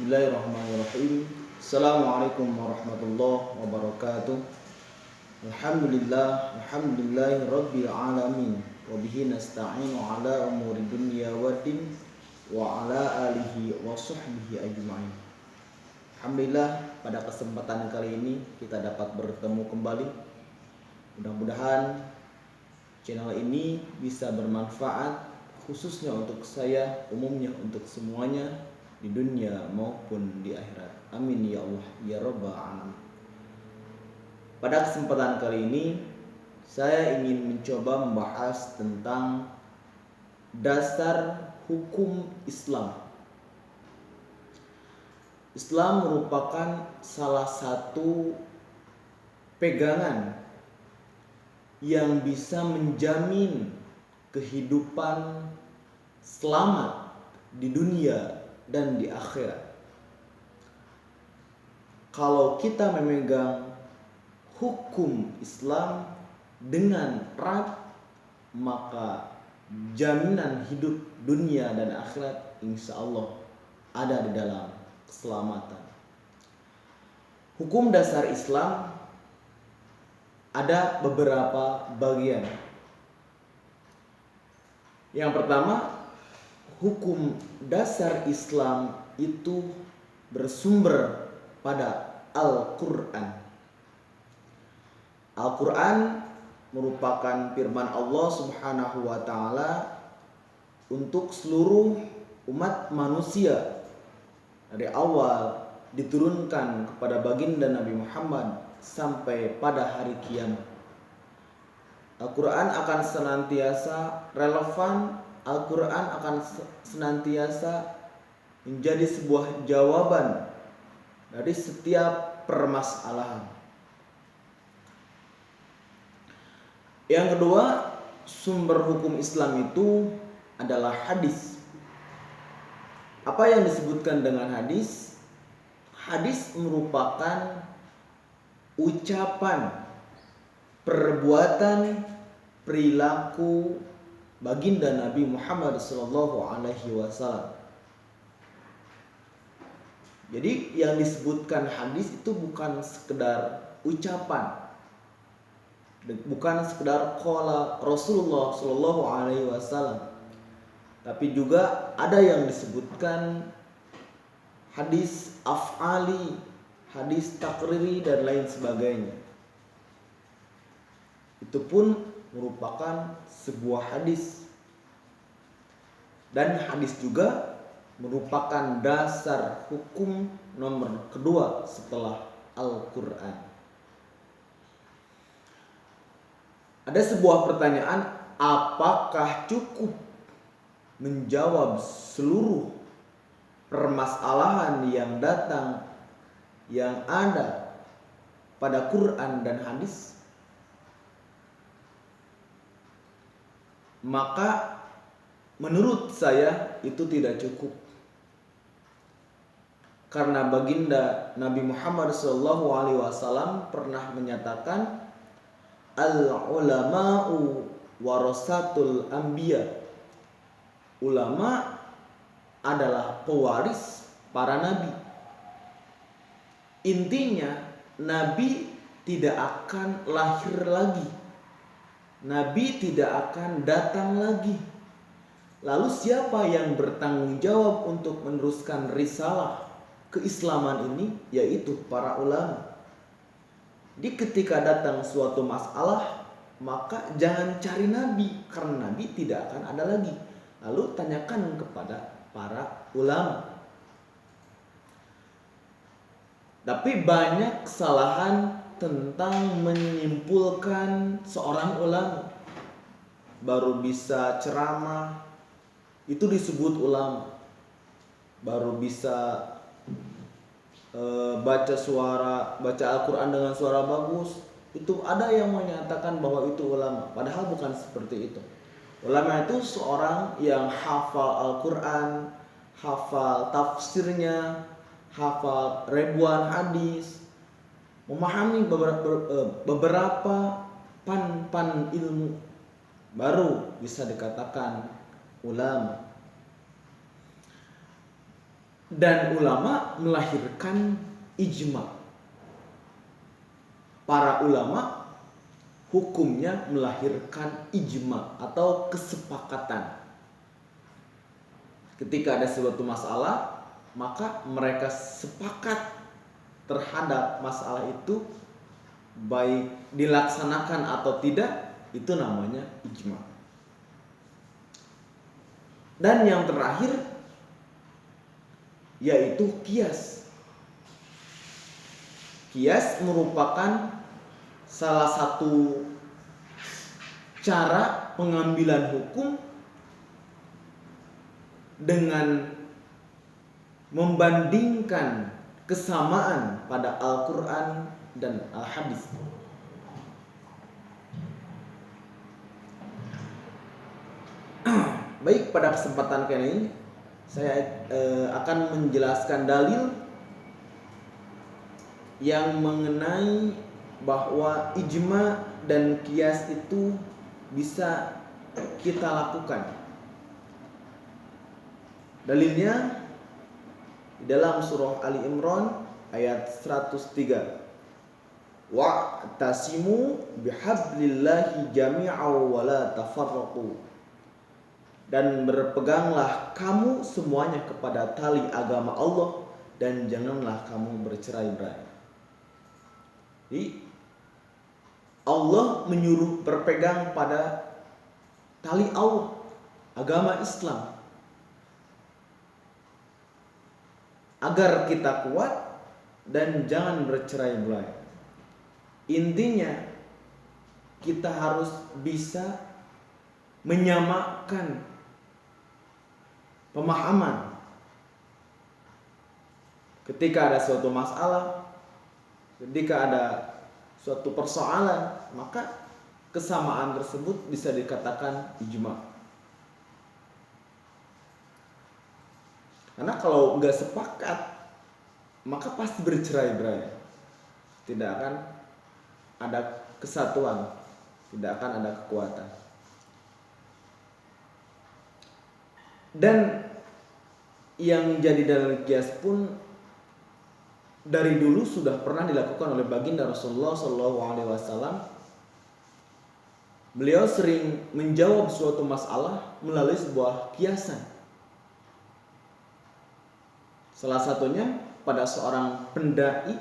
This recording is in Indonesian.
Bismillahirrahmanirrahim. Assalamualaikum warahmatullahi wabarakatuh. Alhamdulillahi rabbil alamin. Wa bihi nasta'inu ala umuri dunya waddin wa ala alihi wa sahbihi ajma'in. Alhamdulillah, pada kesempatan kali ini kita dapat bertemu kembali. Mudah-mudahan channel ini bisa bermanfaat, khususnya untuk saya, umumnya untuk semuanya, di dunia maupun di akhirat. Amin ya Allah ya rabbal alamin. Pada kesempatan kali ini saya ingin mencoba membahas tentang dasar hukum Islam. Islam merupakan salah satu pegangan yang bisa menjamin kehidupan selamat di dunia dan di akhirat. Kalau kita memegang hukum Islam dengan erat, maka jaminan hidup dunia dan akhirat insya Allah ada di dalam keselamatan. Hukum dasar Islam ada beberapa bagian. Yang pertama, hukum dasar Islam itu bersumber pada Al-Quran. Al-Quran merupakan firman Allah Subhanahu wa Ta'ala untuk seluruh umat manusia, dari awal diturunkan kepada baginda Nabi Muhammad sampai pada hari kiamat. Al-Quran akan senantiasa relevan. Al-Quran akan senantiasa menjadi sebuah jawaban dari setiap permasalahan. Yang kedua, sumber hukum Islam itu adalah hadis. Apa yang disebutkan dengan hadis? Hadis merupakan ucapan, perbuatan, perilaku baginda Nabi Muhammad SAW. Jadi yang disebutkan hadis itu bukan sekedar ucapan, bukan sekedar qala Rasulullah SAW, tapi juga ada yang disebutkan hadis af'ali, hadis takriri dan lain sebagainya. Itu pun merupakan sebuah hadis. Dan hadis juga merupakan dasar hukum nomor kedua setelah Al-Quran. Ada sebuah pertanyaan, apakah cukup menjawab seluruh permasalahan yang datang, yang ada pada Quran dan hadis? Maka menurut saya itu tidak cukup. Karena baginda Nabi Muhammad SAW pernah menyatakan, al-ulama'u warasatul anbiya. Ulama adalah pewaris para nabi. Intinya, nabi tidak akan lahir lagi. Nabi tidak akan datang lagi. Lalu siapa yang bertanggung jawab untuk meneruskan risalah keislaman ini? Yaitu para ulama. Jadi ketika datang suatu masalah, maka jangan cari nabi, karena nabi tidak akan ada lagi. Lalu tanyakan kepada para ulama. Tapi banyak kesalahan tentang menyimpulkan seorang ulama. Baru bisa ceramah, itu disebut ulama. Baru bisa baca Al-Quran dengan suara bagus, itu ada yang menyatakan bahwa itu ulama. Padahal bukan seperti itu. Ulama itu seorang yang hafal Al-Quran, hafal tafsirnya, hafal ribuan hadis, memahami beberapa pan ilmu, baru bisa dikatakan ulama. Dan ulama melahirkan ijma. Para ulama hukumnya melahirkan ijma atau kesepakatan. Ketika ada suatu masalah, maka mereka sepakat terhadap masalah itu, baik dilaksanakan atau tidak, itu namanya ijma. Dan yang terakhir yaitu qiyas. Qiyas merupakan salah satu cara pengambilan hukum dengan membandingkan kesamaan pada Al-Quran dan Al-Hadis. Baik, pada kesempatan kali ini saya akan menjelaskan dalil yang mengenai bahwa ijma dan qiyas itu bisa kita lakukan. Dalilnya di dalam surah Ali Imran ayat 103. Wa'tasimu bihablillahi jami'aw wa la tafarraqu. Dan berpeganglah kamu semuanya kepada tali agama Allah dan janganlah kamu bercerai-berai. Jadi Allah menyuruh berpegang pada tali Allah, agama Islam, agar kita kuat dan jangan bercerai-berai. Intinya kita harus bisa menyamakan pemahaman. Ketika ada suatu masalah, ketika ada suatu persoalan, maka kesamaan tersebut bisa dikatakan ijma. Karena kalau nggak sepakat, maka pasti bercerai-berai. Tidak akan ada kesatuan, tidak akan ada kekuatan. Dan yang jadi dalil qiyas pun dari dulu sudah pernah dilakukan oleh baginda Rasulullah SAW. Beliau sering menjawab suatu masalah melalui sebuah kiasan. Salah satunya pada seorang pendai